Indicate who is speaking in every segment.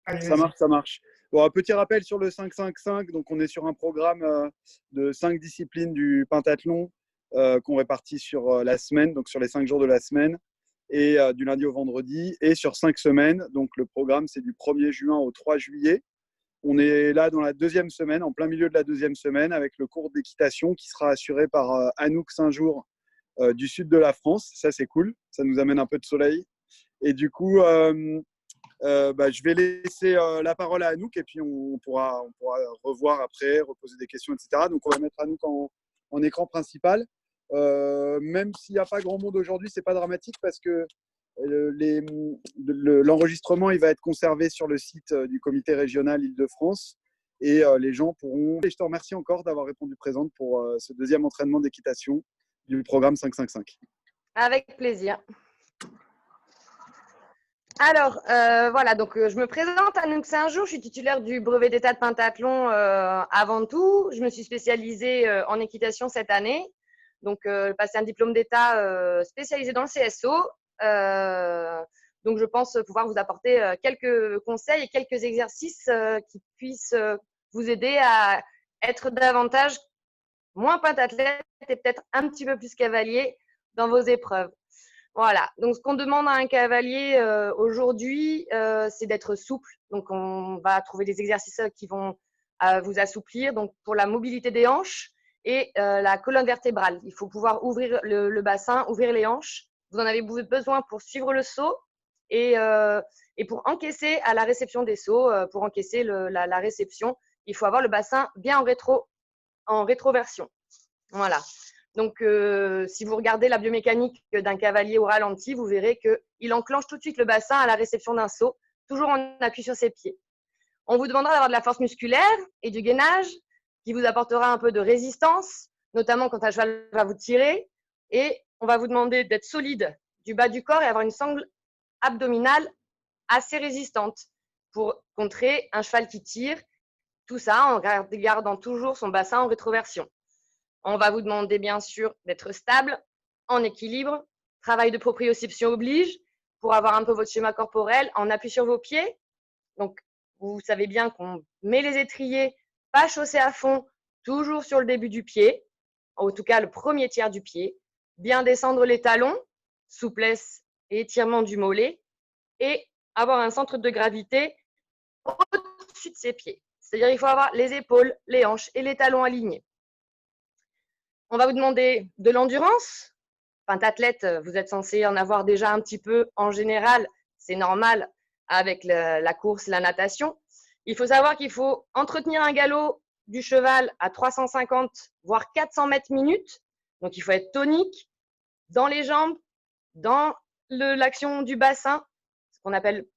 Speaker 1: Allez,
Speaker 2: Ça
Speaker 1: vas-y.
Speaker 2: marche, ça marche. Bon, un petit rappel sur le 5-5-5. Donc, on est sur un programme de 5 disciplines du pentathlon qu'on répartit sur la semaine, donc sur les 5 jours de la semaine, et du lundi au vendredi, et sur 5 semaines. Donc, le programme, c'est du 1er juin au 3 juillet. On est là dans la deuxième semaine, en plein milieu de la deuxième semaine, avec le cours d'équitation qui sera assuré par Anouk Saint-Jour du sud de la France. Ça, c'est cool. Ça nous amène un peu de soleil. Et du coup, je vais laisser la parole à Anouk et puis on pourra revoir après, reposer des questions, etc. Donc, on va mettre Anouk en écran principal. Même s'il n'y a pas grand monde aujourd'hui, c'est pas dramatique parce que l'enregistrement il va être conservé sur le site du comité régional Île-de-France et les gens pourront. Et je te remercie encore d'avoir répondu présente pour ce deuxième entraînement d'équitation du programme 5-5-5.
Speaker 3: Avec plaisir. Alors, voilà, donc je me présente, Anouk Saint-Jour, je suis titulaire du brevet d'état de pentathlon avant tout. Je me suis spécialisée en équitation cette année, donc passé un diplôme d'état spécialisé dans le CSO. Donc, je pense pouvoir vous apporter quelques conseils et quelques exercices qui puissent vous aider à être davantage moins pentathlète et peut-être un petit peu plus cavalier dans vos épreuves. Voilà, donc ce qu'on demande à un cavalier aujourd'hui, c'est d'être souple. Donc, on va trouver des exercices qui vont vous assouplir. Donc, pour la mobilité des hanches et la colonne vertébrale, il faut pouvoir ouvrir le bassin, ouvrir les hanches. Vous en avez besoin pour suivre le saut et pour encaisser à la réception des sauts, pour encaisser la réception, il faut avoir le bassin bien en rétroversion. Voilà. Donc, si vous regardez la biomécanique d'un cavalier au ralenti, vous verrez qu'il enclenche tout de suite le bassin à la réception d'un saut, toujours en appui sur ses pieds. On vous demandera d'avoir de la force musculaire et du gainage qui vous apportera un peu de résistance, notamment quand un cheval va vous tirer. Et on va vous demander d'être solide du bas du corps et avoir une sangle abdominale assez résistante pour contrer un cheval qui tire. Tout ça en gardant toujours son bassin en rétroversion. On va vous demander bien sûr d'être stable, en équilibre, travail de proprioception oblige pour avoir un peu votre schéma corporel en appui sur vos pieds. Donc, vous savez bien qu'on met les étriers pas chaussés à fond, toujours sur le début du pied, en tout cas le premier tiers du pied. Bien descendre les talons, souplesse et étirement du mollet et avoir un centre de gravité au-dessus de ses pieds. C'est-à-dire qu'il faut avoir les épaules, les hanches et les talons alignés. On va vous demander de l'endurance. Pentathlète, vous êtes censé en avoir déjà un petit peu en général. C'est normal avec la course, la natation. Il faut savoir qu'il faut entretenir un galop du cheval à 350 voire 400 mètres minutes. Donc, il faut être tonique dans les jambes, dans l'action du bassin, ce qu'on appelle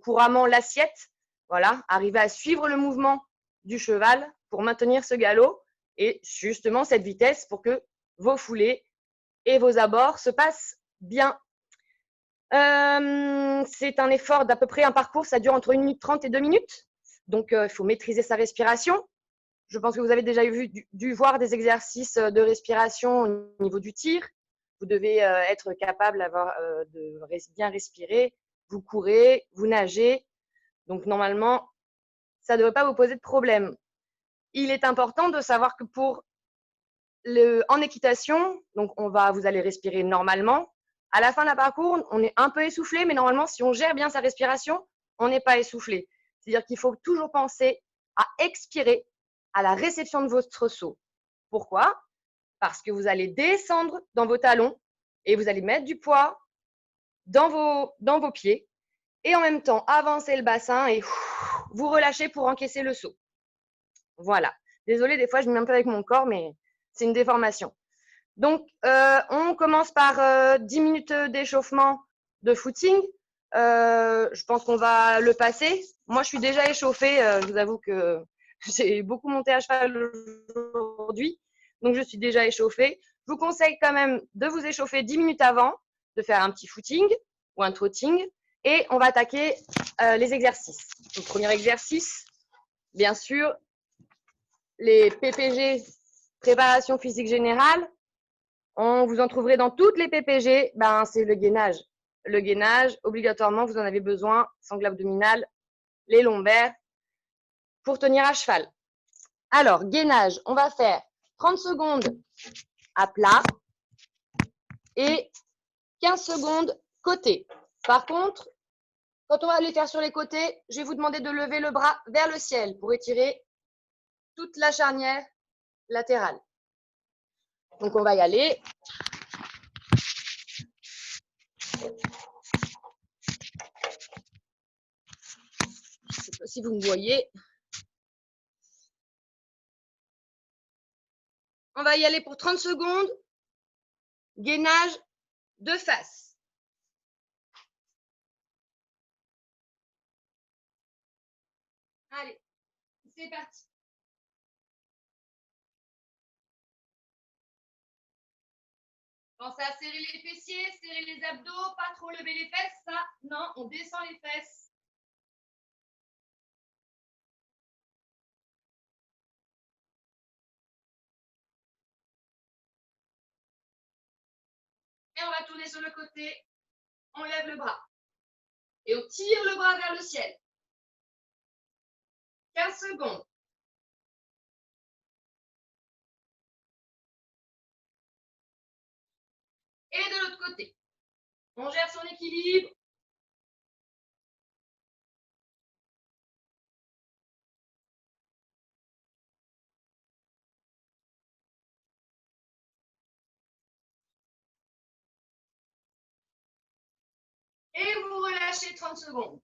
Speaker 3: couramment l'assiette. Voilà, arriver à suivre le mouvement du cheval pour maintenir ce galop et justement cette vitesse pour que vos foulées et vos abords se passent bien. C'est un effort d'à peu près un parcours, ça dure entre 1 minute 30 et 2 minutes. Donc, il faut maîtriser sa respiration. Je pense que vous avez déjà dû voir des exercices de respiration au niveau du tir. Vous devez être capable de bien respirer. Vous courez, vous nagez. Donc, normalement, ça ne devrait pas vous poser de problème. Il est important de savoir que en équitation, donc vous allez respirer normalement. À la fin d'un parcours, on est un peu essoufflé, mais normalement, si on gère bien sa respiration, on n'est pas essoufflé. C'est-à-dire qu'il faut toujours penser à expirer à la réception de votre saut. Pourquoi? Parce que vous allez descendre dans vos talons et vous allez mettre du poids dans vos pieds et en même temps avancer le bassin et vous relâchez pour encaisser le saut. Voilà. Désolée, des fois, je me mets un peu avec mon corps, mais c'est une déformation. Donc, on commence par 10 minutes d'échauffement de footing. Je pense qu'on va le passer. Moi, je suis déjà échauffée. Je vous avoue que j'ai beaucoup monté à cheval aujourd'hui. Donc, je suis déjà échauffée. Je vous conseille quand même de vous échauffer 10 minutes avant, de faire un petit footing ou un trotting. Et on va attaquer les exercices. Donc, premier exercice, bien sûr, les PPG, préparation physique générale. Vous en trouverez dans toutes les PPG, c'est le gainage. Le gainage, obligatoirement, vous en avez besoin, sangle abdominale, les lombaires pour tenir à cheval. Alors, gainage, on va faire 30 secondes à plat et 15 secondes côté. Par contre, quand on va les faire sur les côtés, je vais vous demander de lever le bras vers le ciel pour étirer toute la charnière latérale. Donc, on va y aller. Je ne sais pas si vous me voyez. On va y aller pour 30 secondes. Gainage de face. Allez, c'est parti. Pensez à serrer les fessiers, serrer les abdos, pas trop lever les fesses, ça. Non, on descend les fesses. Et on va tourner sur le côté. On lève le bras. Et on tire le bras vers le ciel. 15 secondes. Et de l'autre côté. On gère son équilibre. Et vous relâchez 30 secondes.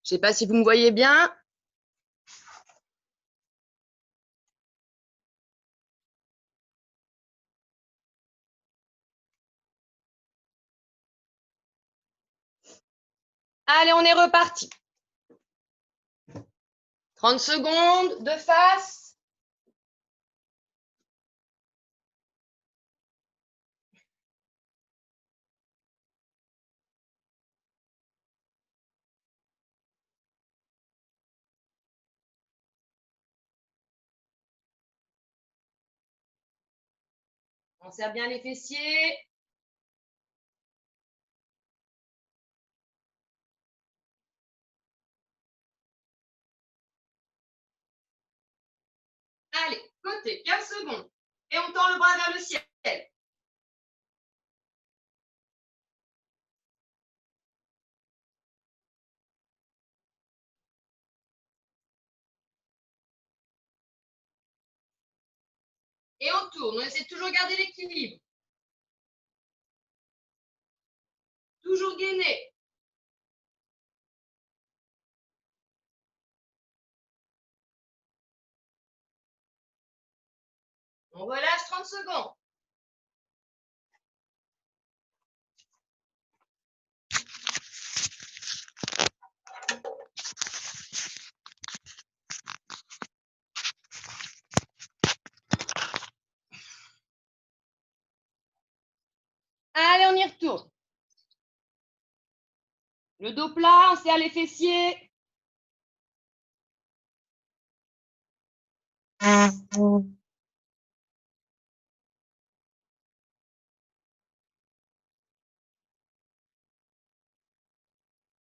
Speaker 3: Je ne sais pas si vous me voyez bien. Allez, on est reparti. 30 secondes de face. On serre bien les fessiers. Allez, côté, 15 secondes. Et on tend le bras vers le ciel. Et on tourne. On essaie de toujours garder l'équilibre. Toujours gainé. On relâche 30 secondes. Allez, on y retourne. Le dos plat, on serre les fessiers.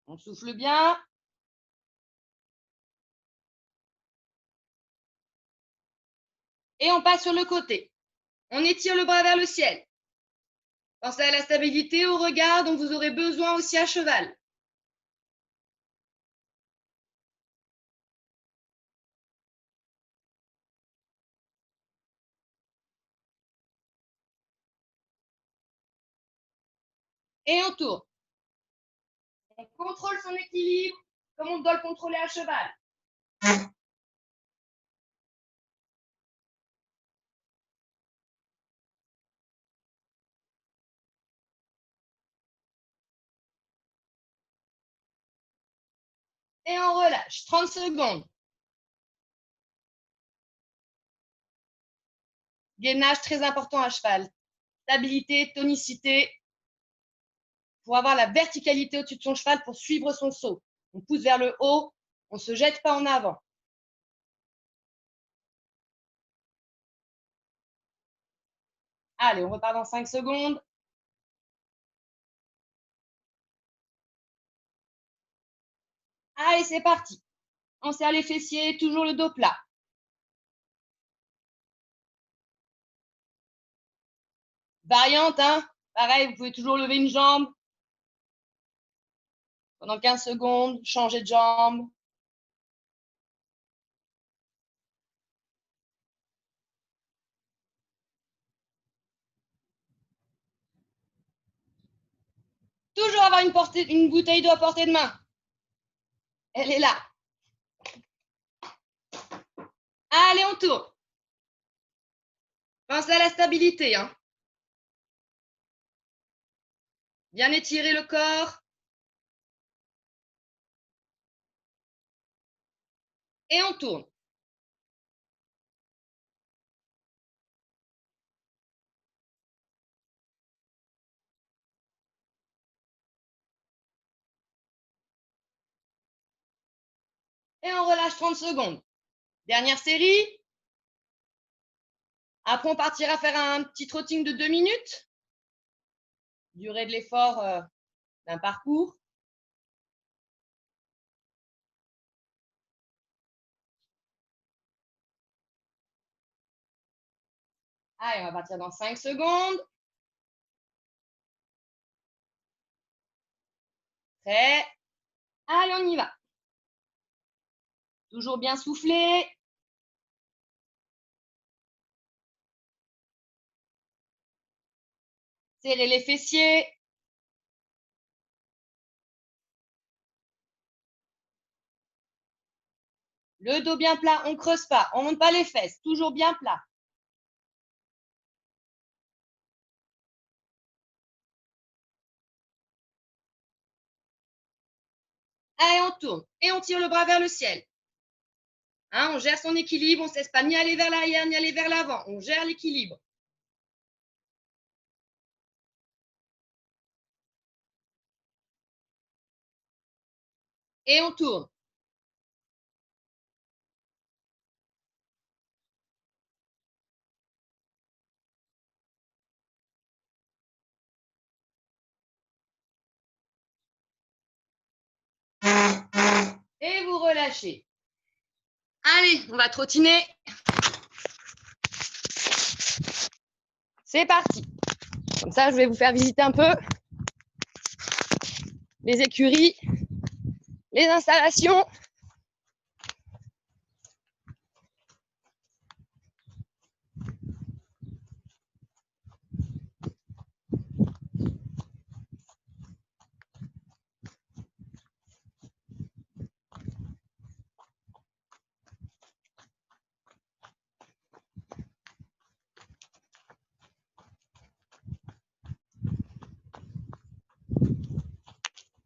Speaker 3: On souffle bien. Et on passe sur le côté. On étire le bras vers le ciel. Pensez à la stabilité, au regard dont vous aurez besoin aussi à cheval. Et on tourne. On contrôle son équilibre comme on doit le contrôler à cheval. Et on relâche. 30 secondes. Gainage très important à cheval. Stabilité, tonicité. Pour avoir la verticalité au-dessus de son cheval pour suivre son saut. On pousse vers le haut. On ne se jette pas en avant. Allez, on repart dans 5 secondes. Allez, c'est parti. On serre les fessiers, toujours le dos plat. Variante, hein. Pareil, vous pouvez toujours lever une jambe. Pendant 15 secondes, changer de jambe. Toujours avoir une bouteille d'eau à portée de main. Elle est là. Allez, on tourne. Pensez à la stabilité, hein. Bien étirer le corps. Et on tourne. Et on relâche 30 secondes. Dernière série. Après, on partira faire un petit trotting de 2 minutes. Durée de l'effort d'un parcours. Allez, on va partir dans 5 secondes. Prêt? Allez, on y va. Toujours bien souffler. Serrez les fessiers. Le dos bien plat, on ne creuse pas, on ne monte pas les fesses, toujours bien plat. Allez, on tourne et on tire le bras vers le ciel. Hein, on gère son équilibre, on ne se laisse pas ni aller vers l'arrière ni aller vers l'avant. On gère l'équilibre. Et on tourne. Et vous relâchez. Allez, on va trottiner. C'est parti. Comme ça, je vais vous faire visiter un peu les écuries, les installations.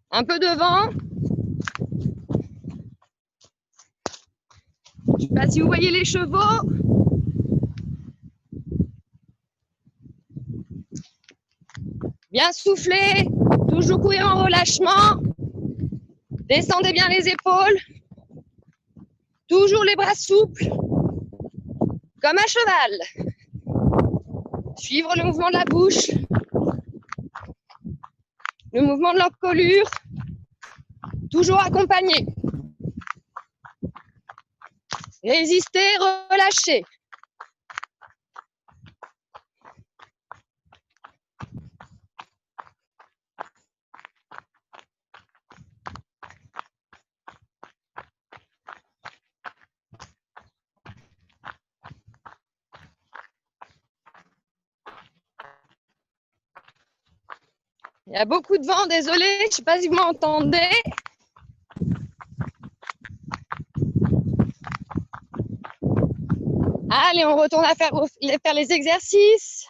Speaker 3: Un peu devant. Je ne sais pas si vous voyez les chevaux. Bien souffler, toujours courir en relâchement. Descendez bien les épaules. Toujours les bras souples, comme un cheval. Suivre le mouvement de la bouche, le mouvement de l'encolure, toujours accompagné. Résister, relâcher. Il y a beaucoup de vent, désolé, je ne sais pas si vous m'entendez. Allez, on retourne à faire les exercices.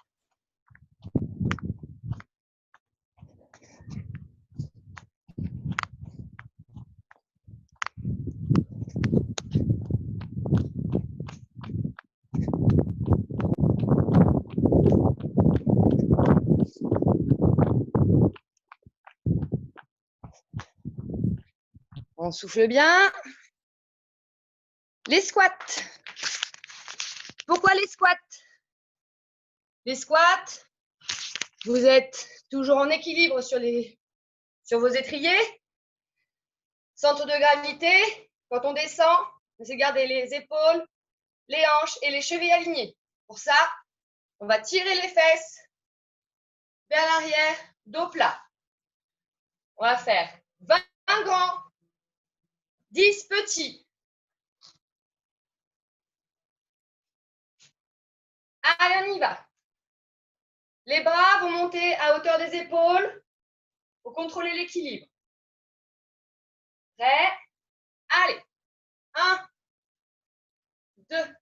Speaker 3: On souffle bien. Les squats. Pourquoi les squats? Les squats, vous êtes toujours en équilibre sur vos étriers. Centre de gravité, quand on descend, on essaie de garder les épaules, les hanches et les chevilles alignés. Pour ça, on va tirer les fesses vers l'arrière, dos plat. On va faire 20 grands, 10 petits. Allez, on y va. Les bras vont monter à hauteur des épaules pour contrôler l'équilibre. Prêt? Allez. 1, 2,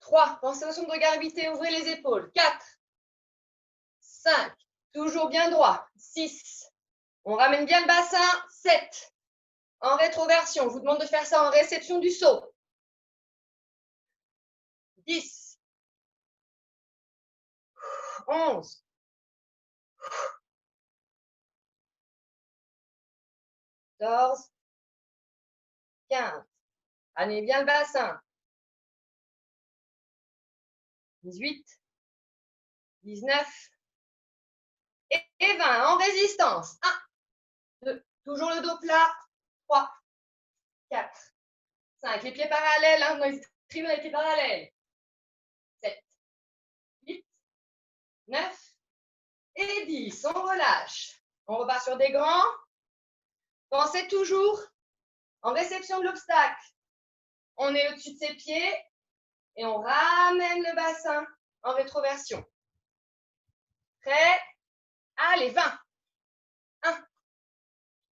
Speaker 3: 3. Pensez au centre de gravité, ouvrez les épaules. 4, 5. Toujours bien droit. 6. On ramène bien le bassin. 7. En rétroversion. Je vous demande de faire ça en réception du saut. 10. 11. 14. 15. Amenez bien le bassin. 18. 19. Et 20. En résistance. 1, 2. Toujours le dos plat. 3, 4, 5. Les pieds parallèles. Hein, dans les tribunes, les pieds parallèles. 7, 8, 9 et 10. On relâche. On repart sur des grands. Pensez toujours en réception de l'obstacle. On est au-dessus de ses pieds et on ramène le bassin en rétroversion. Prêt? Allez, 20. 1,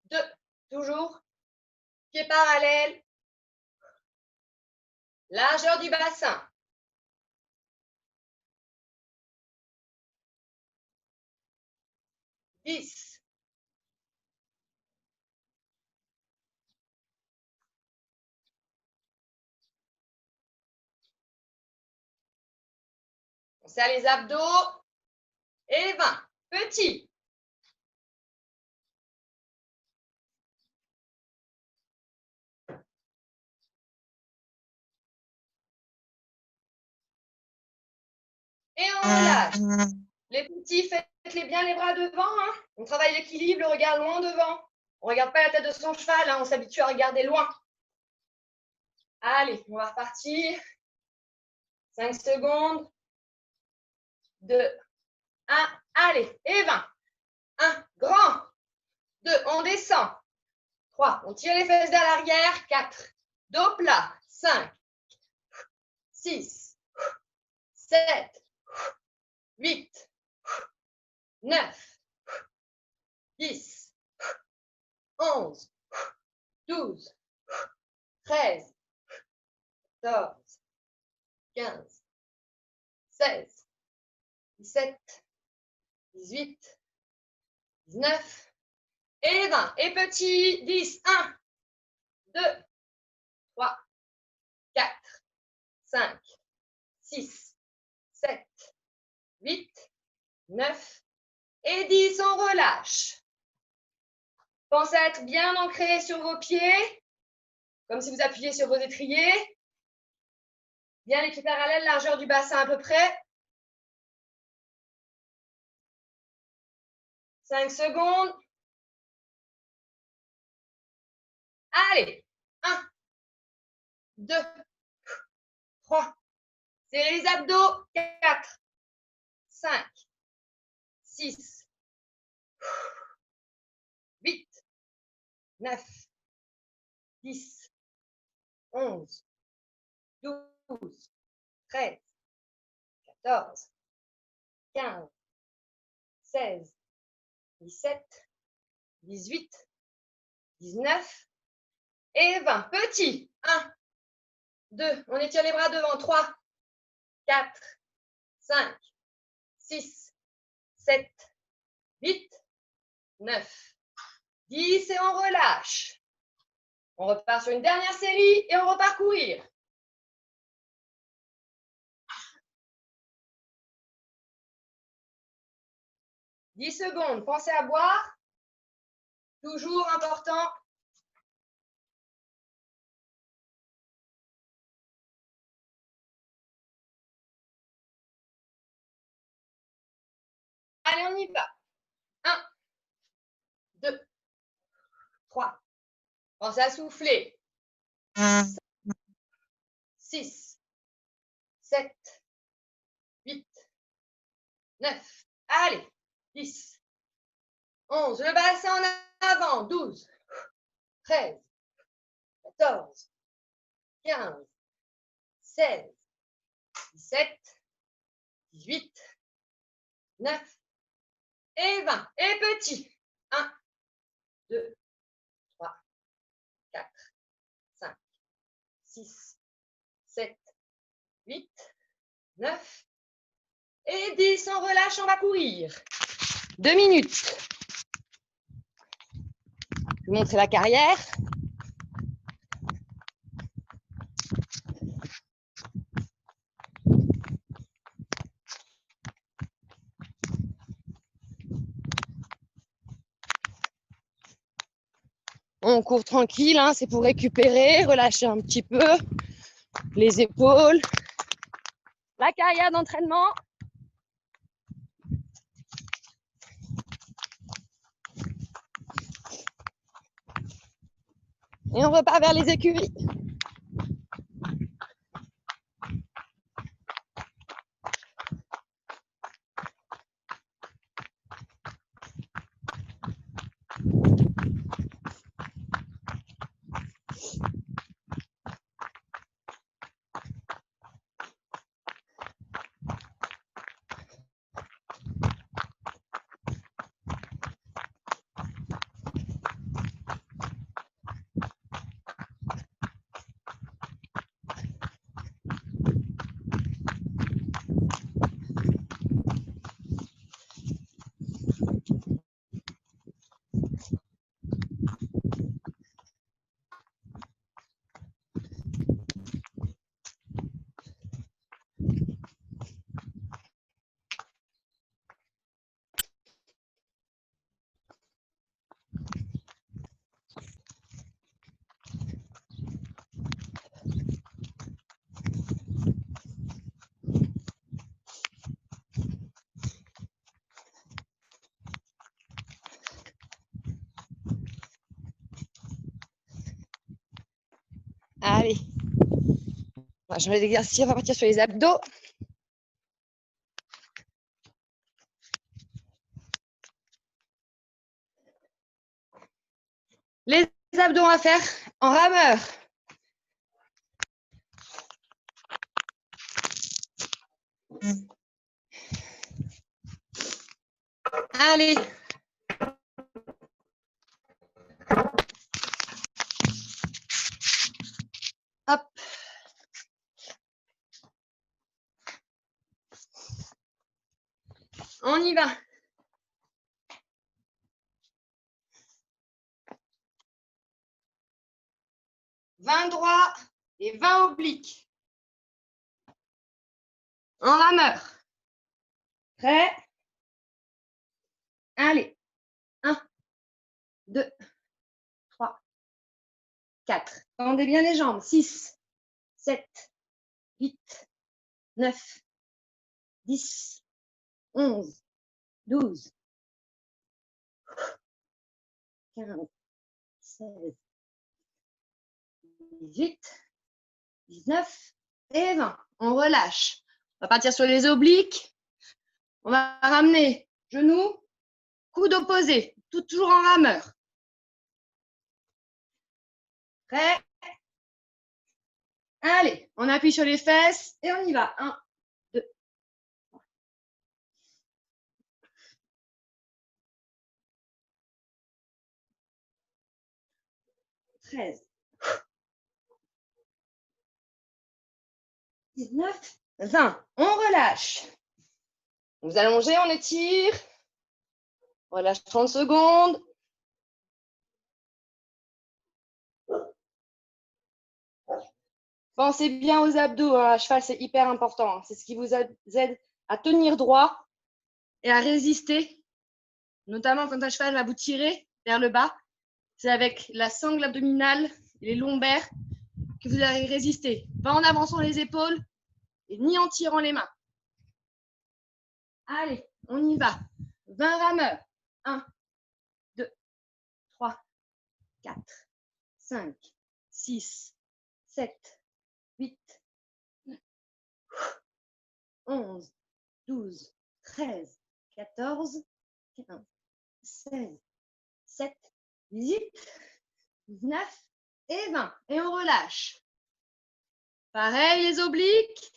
Speaker 3: 2, toujours. Pieds parallèles. Largeur du bassin. 10. On serre les abdos. Et 20. Petit. Et on relâche. Les petits, faites-les bien les bras devant. Hein. On travaille l'équilibre, le regard loin devant. On ne regarde pas la tête de son cheval. Hein. On s'habitue à regarder loin. Allez, on va repartir. 5 secondes. 2, 1. Allez, et 20. 1, grand. 2, on descend. 3, on tire les fesses vers l'arrière. 4, dos plat. 5, 6, 7, 8, 9, 10, 11, 12, 13, 14, 15, 16, 17, 18, 19 et 20. Et petit, 10, 1, 2, 3, 4, 5, 6, 7, 8, 9 et 10. On relâche. Pensez à être bien ancré sur vos pieds, comme si vous appuyez sur vos étriers. Bien les pieds parallèles, largeur du bassin à peu près. 5 secondes. Allez, 1, 2, 3. Serrez les abdos. 4, 5, 6, 8, 9, 10, 11, 12, 13, 14, 15, 16, 17, 18, 19 et 20. Petit. 1, 2. On étire les bras devant. 3, 4, 5, 6, 7, 8, 9, 10 et on relâche. On repart sur une dernière série et on repart courir. « 10 secondes. Pensez à boire. Toujours important. Allez, on y va. 1, 2, 3, Pensez à souffler. 6, 7, 8, 9. Allez. 10, 11. Le bassin en avant. 12, 13, 14, 15, 16, 17, 18, 9 et 20. Et petit. 1, 2, 3, 4, 5, 6, 7, 8, 9 et 10. On relâche, on va courir. 2 minutes. Je vais montrer la carrière. On court tranquille, hein, c'est pour récupérer, relâcher un petit peu les épaules. La carrière d'entraînement. Et on repart vers les écuries. Allez, on va changer d'exercice, on va partir sur les abdos. Les abdos à faire en rameur. Allez. Hop. On y va. Vingt droits et 20 obliques. En rameur. Prêt? Allez. 1, 2, 3, 4. Tendez bien les jambes. 6, 7, 8, 9, 10, 11, 12, 15, 16, 18, 19 et 20. On relâche. On va partir sur les obliques. On va ramener genoux, coude opposé, toujours en rameur. Prêt? Allez, on appuie sur les fesses et on y va. 1, 2, 3. 13, 19, 20. On relâche. Vous allongez, on étire. On relâche 30 secondes. Pensez bien aux abdos, hein. À cheval, c'est hyper important. Hein. C'est ce qui vous aide à tenir droit et à résister, notamment quand à cheval va vous tirer vers le bas. C'est avec la sangle abdominale et les lombaires que vous allez résister. Pas en avançant les épaules et ni en tirant les mains. Allez, on y va. 20 rameurs. 1, 2, 3, 4, 5, 6, 7, 8, 11, 12, 13, 14, 15, 16, 17, 18, 19 et 20. Et on relâche. Pareil, les obliques.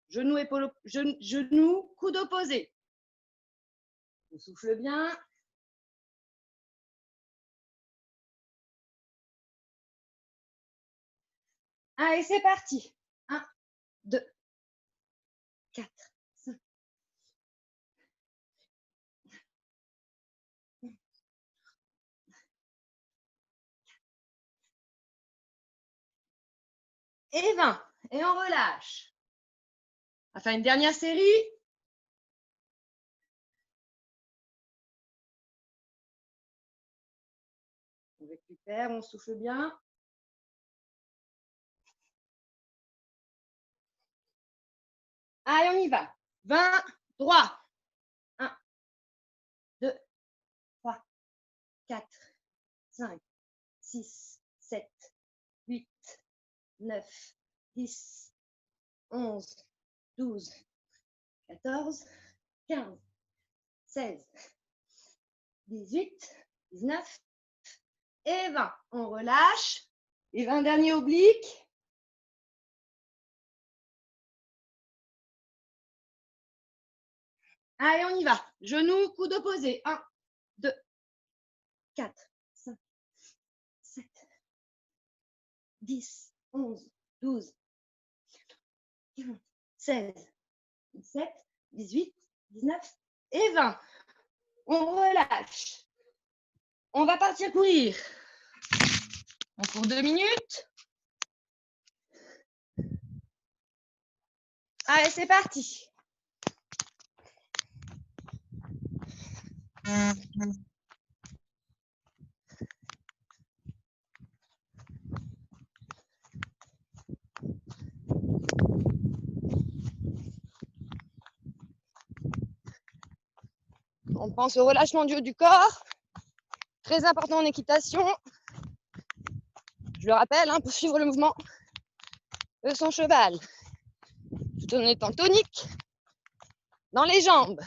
Speaker 3: Genoux, coude opposé. On souffle bien. Allez, c'est parti. 1, 2, 4, 5. Et 20. Et on relâche. On va faire une dernière série. On récupère, on souffle bien. Allez, on y va. 20, droit. 1, 2, 3, 4, 5, 6, 7, 8, 9, 10, 11, 12, 14, 15, 16, 18, 19 et 20. On relâche. Les 20 derniers obliques. Allez, on y va. Genoux, coude opposé. 1, 2, 4, 5, 7, 10, 11, 12, 15, 16, 17, 18, 19 et 20. On relâche. On va partir courir. On court 2 minutes. Allez, c'est parti. On pense au relâchement du haut du corps. Très important en équitation. Je le rappelle, pour suivre le mouvement de son cheval. Tout en étant tonique dans les jambes.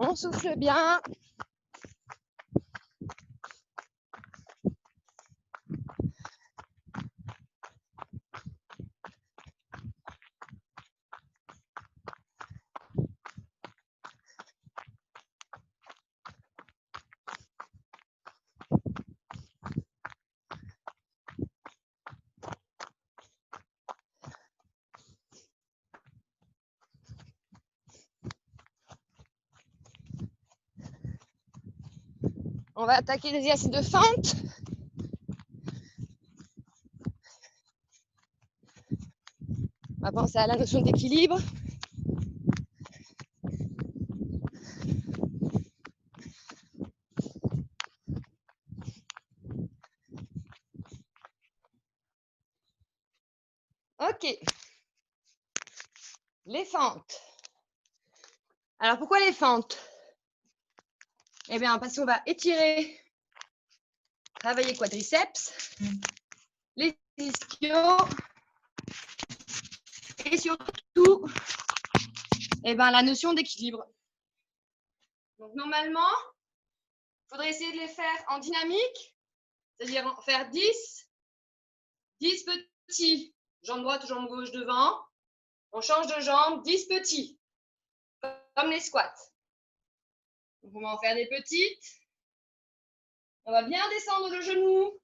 Speaker 3: On souffle bien. On va attaquer les exercices de fente. On va penser à la notion d'équilibre. Ok. Les fentes. Alors, pourquoi les fentes? Eh bien, parce qu'on va étirer, travailler quadriceps, les ischios et surtout, la notion d'équilibre. Donc, normalement, il faudrait essayer de les faire en dynamique, c'est-à-dire faire 10 petits, jambe droite ou jambe gauche devant. On change de jambe, 10 petits, comme les squats. Donc, on va en faire des petites. On va bien descendre le genou,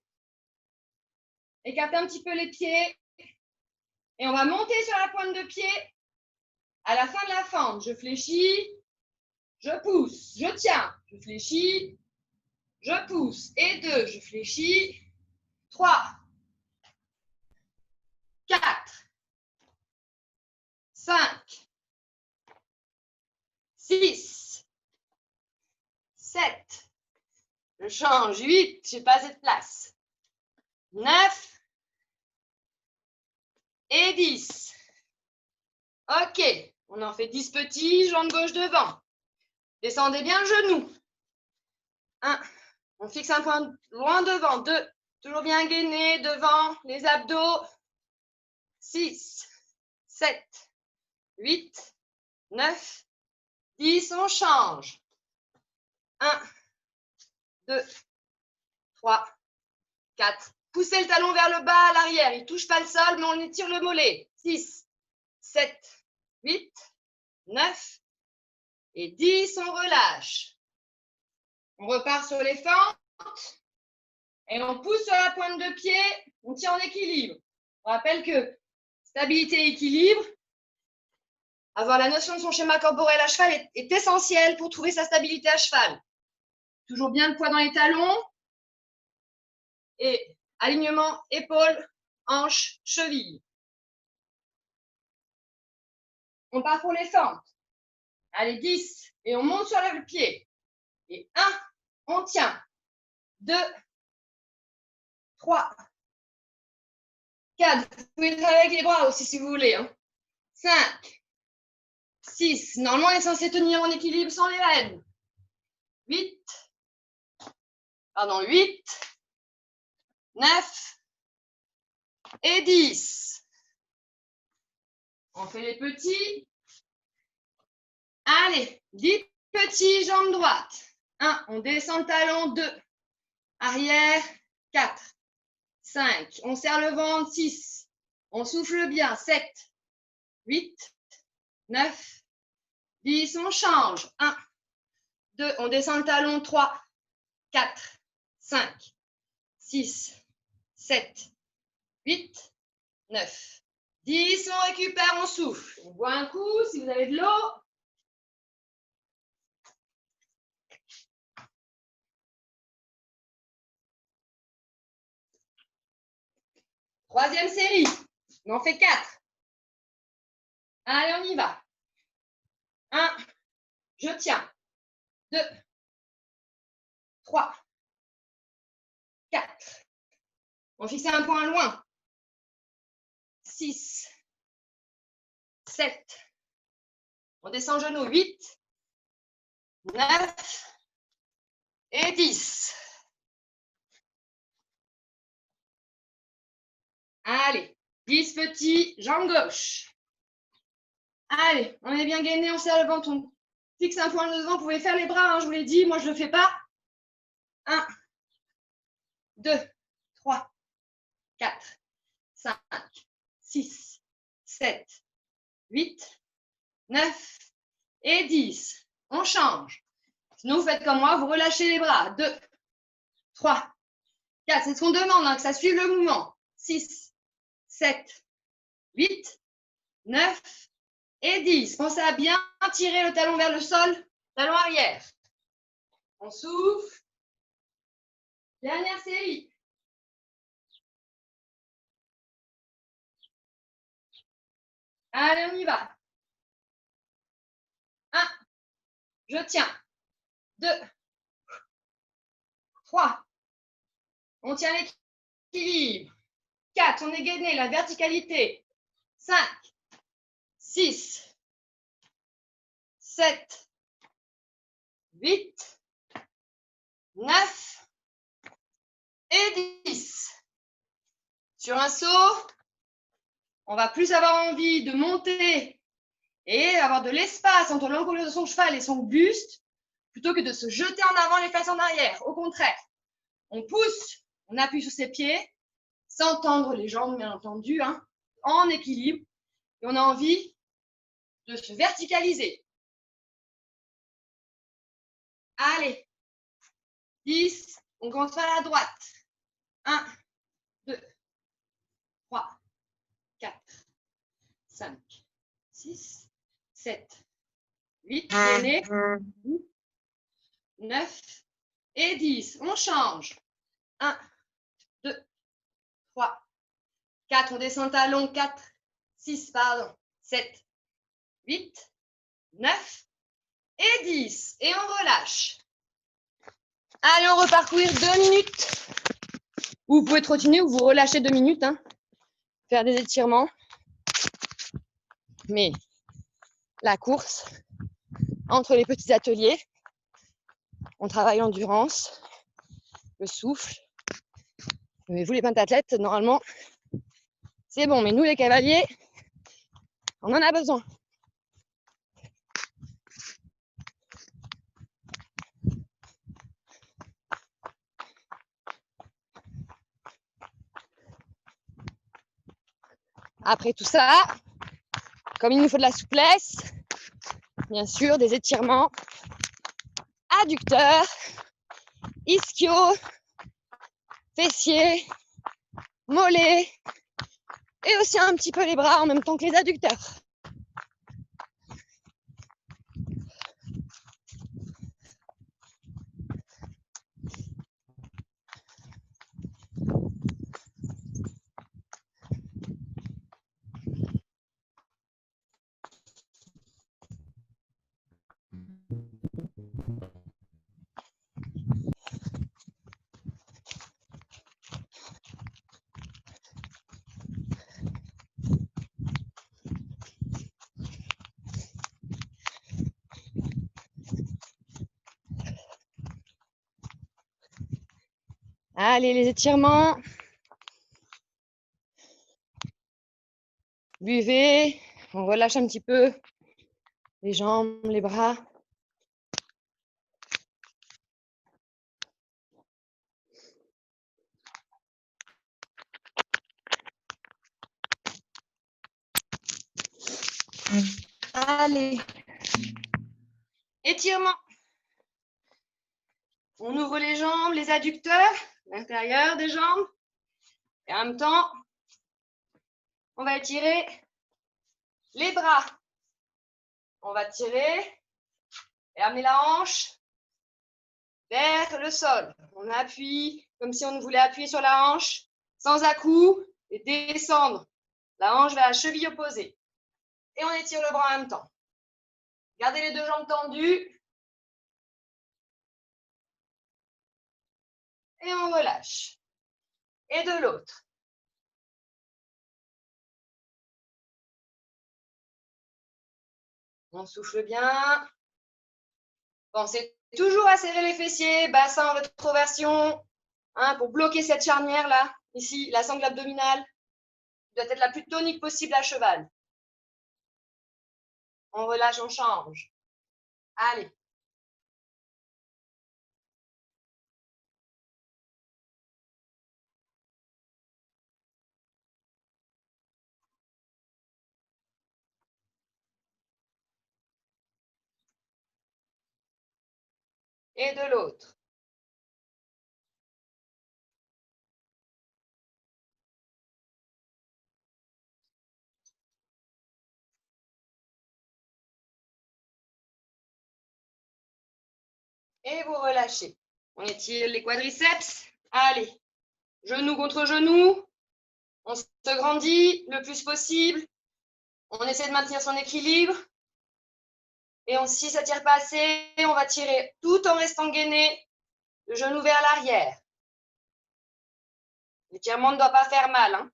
Speaker 3: écarter un petit peu les pieds. Et on va monter sur la pointe de pied à la fin de la fente. Je fléchis, je pousse, je tiens, je fléchis, je pousse. Et 2, je fléchis. 3, 4, 5, 6, 7, je change, 8, je n'ai pas assez de place. 9 et 10. Ok, on en fait 10 petits, jambe gauche devant. Descendez bien le genou. 1, on fixe un point loin devant. 2, toujours bien gainé devant les abdos. 6, 7, 8, 9, 10, on change. 1, 2, 3, 4. Poussez le talon vers le bas à l'arrière. Il ne touche pas le sol, mais on étire le mollet. 6, 7, 8, 9 et 10. On relâche. On repart sur les fentes et on pousse sur la pointe de pied. On tient en équilibre. On rappelle que stabilité et équilibre, avoir la notion de son schéma corporel à cheval est essentiel pour trouver sa stabilité à cheval. Toujours bien le poids dans les talons et alignement épaules, hanches, chevilles. On part pour les fentes. Allez, 10 et on monte sur le pied. Et 1, on tient. 2, 3, 4. Vous pouvez travailler avec les bras aussi si vous voulez. 5, 6. Normalement, on est censé tenir en équilibre sans les rênes. 8, 9 et 10. On fait les petits. Allez, 10 petits, jambes droites. 1, on descend le talon. 2, arrière. 4, 5. On serre le ventre. 6. On souffle bien. 7, 8, 9, 10. On change. 1, 2. On descend le talon. 3, 4, 5, 6, 7, 8, 9, 10. On récupère, on souffle. On boit un coup si vous avez de l'eau. Troisième série. On en fait 4. Allez, on y va. 1, je tiens. 2, 3, 4. On fixe un point loin. 6, 7. On descend le genou. 8, 9 et 10. Allez, 10 petits, jambe gauche. Allez, on est bien gainé, on serre le ventre, on fixe un point devant. Vous pouvez faire les bras, je vous l'ai dit, moi je ne le fais pas. 1, 2, 3, 4, 5, 6, 7, 8, 9 et 10. On change. Sinon, vous faites comme moi, vous relâchez les bras. 2, 3, 4. C'est ce qu'on demande, que ça suive le mouvement. 6, 7, 8, 9 et 10. Pensez à bien tirer le talon vers le sol, talon arrière. On souffle. Dernière série. Allez, on y va. 1, je tiens. 2, 3, on tient l'équilibre. 4, on est gainé, la verticalité. 5, 6, 7, 8, 9 et 10. Sur un saut, on va plus avoir envie de monter et avoir de l'espace entre l'encolure de son cheval et son buste plutôt que de se jeter en avant les fesses en arrière. Au contraire, on pousse, on appuie sur ses pieds, sans tendre les jambes, bien entendu, en équilibre. Et on a envie de se verticaliser. Allez, 10, on commence par la droite. 1, 2, 3, 4, 5, 6, 7, 8, gainez. 9 et 10. On change. 1, 2, 3, 4. On descend talon. 4, 6, pardon. 7, 8, 9 et 10. Et on relâche. Allez, on reparcourir 2 minutes. Vous pouvez trottiner ou vous relâcher 2 minutes. Hein. Faire des étirements. Mais la course, entre les petits ateliers, on travaille l'endurance, le souffle. Mais vous, les pentathlètes, normalement, c'est bon. Mais nous, les cavaliers, on en a besoin. Après tout ça, comme il nous faut de la souplesse, bien sûr, des étirements, adducteurs, ischio, fessiers, mollets, et aussi un petit peu les bras en même temps que les adducteurs. Allez, les étirements. Buvez, on relâche un petit peu les jambes, les bras. Allez, étirement. On ouvre les jambes, les adducteurs, l'intérieur des jambes. Et en même temps, on va étirer les bras. On va tirer et amener la hanche vers le sol. On appuie comme si on voulait appuyer sur la hanche sans à-coup et descendre la hanche vers la cheville opposée. Et on étire le bras en même temps. Gardez les deux jambes tendues. Et on relâche. Et de l'autre. On souffle bien. Pensez toujours à serrer les fessiers, bassin en rétroversion, hein, pour bloquer cette charnière-là. Ici, la sangle abdominale doit être la plus tonique possible à cheval. On relâche, on change. Allez. Et de l'autre. Et vous relâchez. On étire les quadriceps. Allez. Genou contre genou. On se grandit le plus possible. On essaie de maintenir son équilibre. Et si ça ne tire pas assez, on va tirer tout en restant gainé, le genou vers l'arrière. L'étirement ne doit pas faire mal. Hein.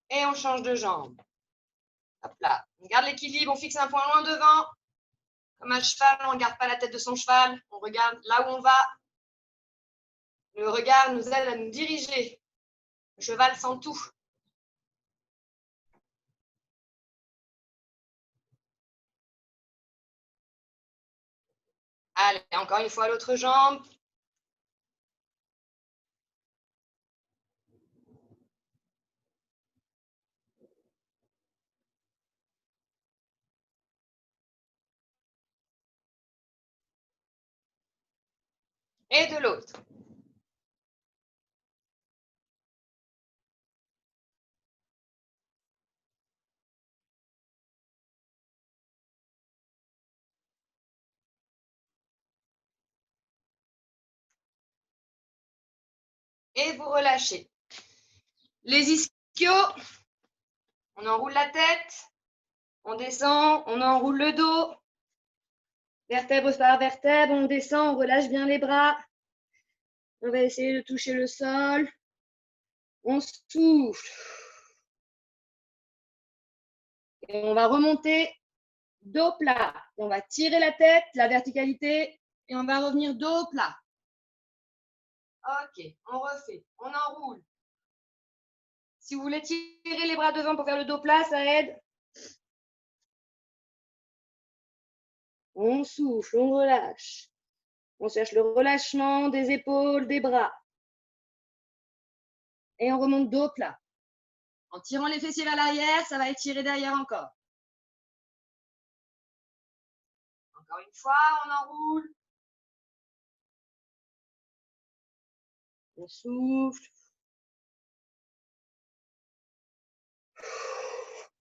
Speaker 3: Et on change de jambe. Hop là. On garde l'équilibre, on fixe un point loin devant. Comme un cheval, on ne regarde pas la tête de son cheval. On regarde là où on va. Le regard nous aide à nous diriger. Le cheval sent tout. Allez, encore une fois l'autre jambe. Et de l'autre. et vous relâchez. Les ischios, on enroule la tête, on descend, on enroule le dos, vertèbre par vertèbre, on descend, on relâche bien les bras. On va essayer de toucher le sol. On souffle. Et on va remonter dos plat. On va tirer la tête, la verticalité, et on va revenir dos plat. Ok, on refait, on enroule. Si vous voulez tirer les bras devant pour faire le dos plat, ça aide. On souffle, on relâche. On cherche le relâchement des épaules, des bras. Et on remonte dos plat. En tirant les fessiers vers l'arrière, ça va étirer derrière encore. Encore une fois, on enroule. On souffle.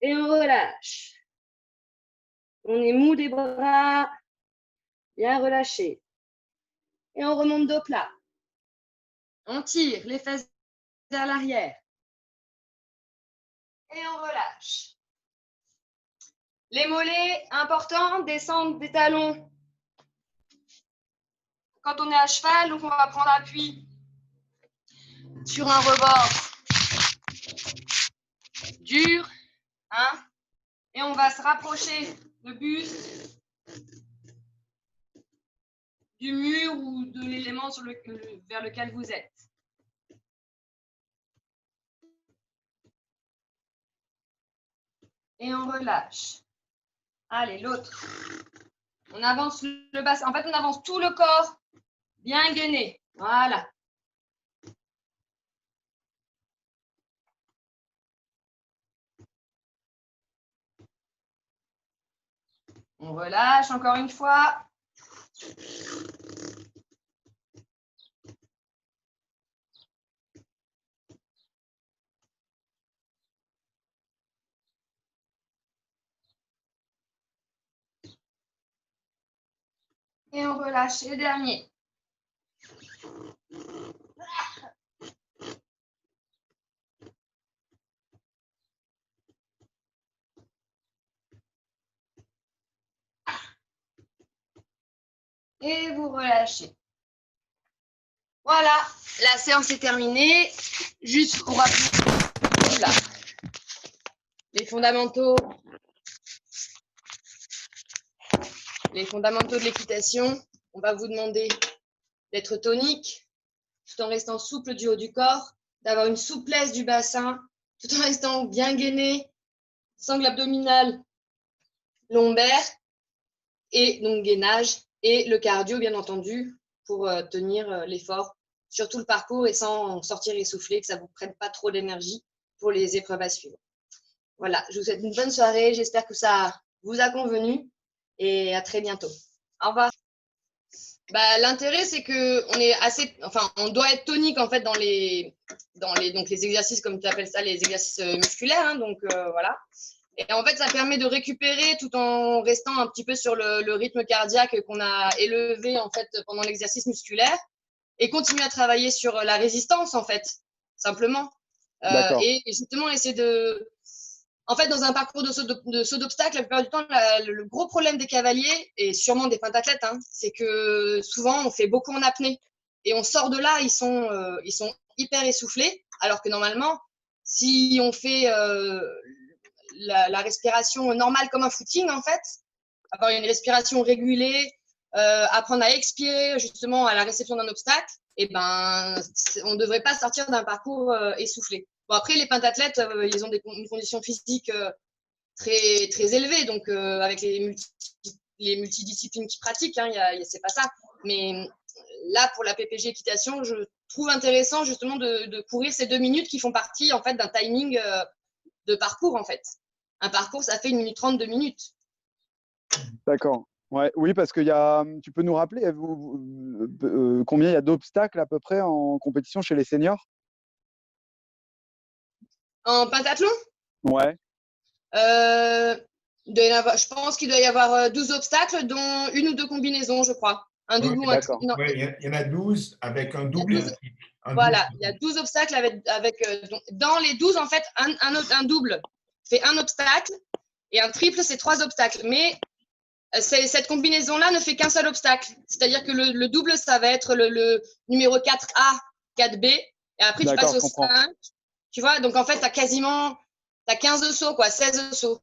Speaker 3: Et on relâche. On est mou des bras, bien relâché. Et on remonte dos plat. On tire les fesses vers l'arrière. Et on relâche. Les mollets, important, descendre des talons. Quand on est à cheval, donc on va prendre appui sur un rebord dur, hein, et on va se rapprocher le buste du mur ou de l'élément vers lequel vous êtes. Et on relâche. Allez, l'autre. On avance le bassin. En fait, on avance tout le corps, bien gainé. Voilà. On relâche encore une fois. Et on relâche. Et le dernier. Et vous relâchez. Voilà, la séance est terminée. Juste pour rappeler là, les fondamentaux de l'équitation. On va vous demander d'être tonique, tout en restant souple du haut du corps, d'avoir une souplesse du bassin, tout en restant bien gainé, sangle abdominale, lombaire, et donc gainage, et le cardio, bien entendu, pour tenir l'effort sur tout le parcours et sans sortir essoufflé, que ça ne vous prenne pas trop d'énergie pour les épreuves à suivre. Voilà, je vous souhaite une bonne soirée, j'espère que ça vous a convenu et à très bientôt. Au revoir. Bah, l'intérêt, c'est que on doit être tonique en fait dans les exercices, comme tu appelles ça, les exercices musculaires. Hein, donc voilà. Et en fait, ça permet de récupérer tout en restant un petit peu sur le rythme cardiaque qu'on a élevé en fait pendant l'exercice musculaire et continuer à travailler sur la résistance en fait, simplement. Et justement essayer de. En fait, dans un parcours de saut d'obstacle, la plupart du temps, le gros problème des cavaliers, et sûrement des pentathlètes, hein, c'est que souvent, on fait beaucoup en apnée. Et on sort de là, ils sont hyper essoufflés, alors que normalement, si on fait la respiration normale comme un footing, en fait, avoir une respiration régulée, apprendre à expirer justement à la réception d'un obstacle, et ben, on ne devrait pas sortir d'un parcours essoufflé. Bon, après, les pentathlètes, ils ont une condition physique très, très élevée, donc avec les multidisciplines qu'ils pratiquent, hein, c'est pas ça. Mais là, pour la PPG équitation, je trouve intéressant justement de courir ces 2 minutes qui font partie en fait d'un timing de parcours en fait. Un parcours, ça fait 1 minute 30, 2 minutes.
Speaker 2: D'accord. Ouais, oui, parce que tu peux nous rappeler combien il y a d'obstacles à peu près en compétition chez les seniors?
Speaker 3: En pentathlon?
Speaker 2: Ouais.
Speaker 3: Je pense qu'il doit y avoir 12 obstacles, dont 1 ou 2 combinaisons, je crois. Un double ou un triple.
Speaker 1: Il y en a 12 avec un double et un triple. Un double.
Speaker 3: Voilà, il y a 12 obstacles donc, dans les 12, en fait, un double fait un obstacle et un triple, c'est 3 obstacles. Mais cette combinaison-là ne fait qu'un seul obstacle. C'est-à-dire que le double, ça va être le numéro 4A, 4B. Et après, tu passes au 5. Tu vois, donc en fait, tu as 15 sauts, quoi, 16 sauts.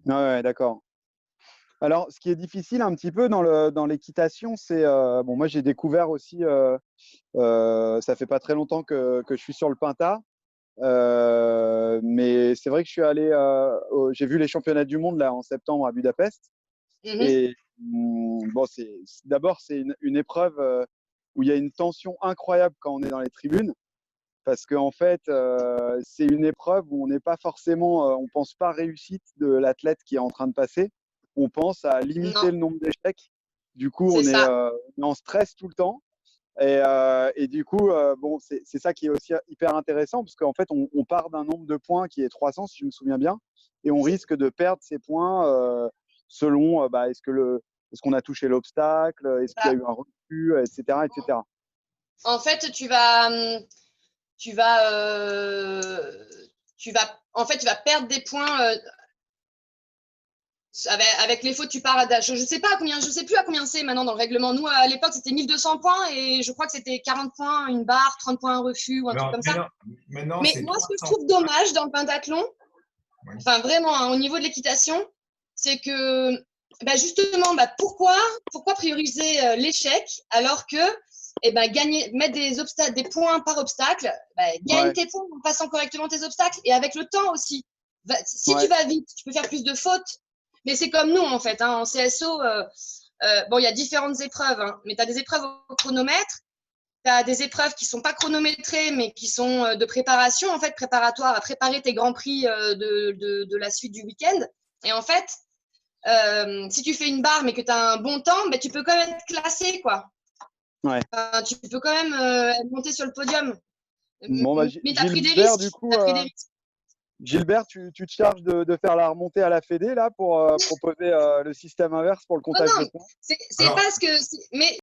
Speaker 2: Ouais, d'accord. Alors, ce qui est difficile un petit peu dans l'équitation, c'est bon, moi j'ai découvert aussi, ça fait pas très longtemps que je suis sur le Pinta, mais c'est vrai que je suis allé, j'ai vu les championnats du monde là en septembre à Budapest, et bon, d'abord c'est une épreuve où il y a une tension incroyable quand on est dans les tribunes, parce qu'en fait c'est une épreuve où on n'est pas forcément, on pense pas réussite de l'athlète qui est en train de passer. On pense à limiter le nombre d'échecs. Du coup, on est en stress tout le temps. Et du coup, bon, c'est ça qui est aussi hyper intéressant, parce qu'en fait, on part d'un nombre de points qui est 300, si je me souviens bien, et on risque de perdre ces points selon est-ce qu'on a touché l'obstacle, est-ce qu'il y a eu un refus, etc., etc.
Speaker 3: En fait, tu vas perdre des points. Avec les fautes, tu pars je sais plus à combien c'est maintenant dans le règlement. Nous, à l'époque, c'était 1200 points et je crois que c'était 40 points une barre, 30 points un refus ou un truc comme ça.
Speaker 1: Mais
Speaker 3: moi, ce que je trouve dommage dans le pentathlon, enfin vraiment, hein, au niveau de l'équitation, c'est que justement, pourquoi prioriser l'échec alors que mettre des points par obstacle, gagne tes points en passant correctement tes obstacles et avec le temps aussi. Si tu vas vite, tu peux faire plus de fautes. Mais c'est comme nous, en fait. Hein, en CSO, bon, il y a différentes épreuves, hein, mais tu as des épreuves au chronomètre, tu as des épreuves qui ne sont pas chronométrées, mais qui sont de préparation, en fait, préparatoires à préparer tes grands prix de la suite du week-end. Et en fait, si tu fais une barre, mais que tu as un bon temps, tu peux quand même être classé, quoi.
Speaker 2: Ouais.
Speaker 3: Tu peux quand même monter sur le podium.
Speaker 2: Bon,
Speaker 3: mais tu as pris des risques.
Speaker 2: Du coup, Gilbert, tu te charges de faire la remontée à la Fédé là pour proposer le système inverse pour le comptage de points.
Speaker 3: C'est parce que. Mais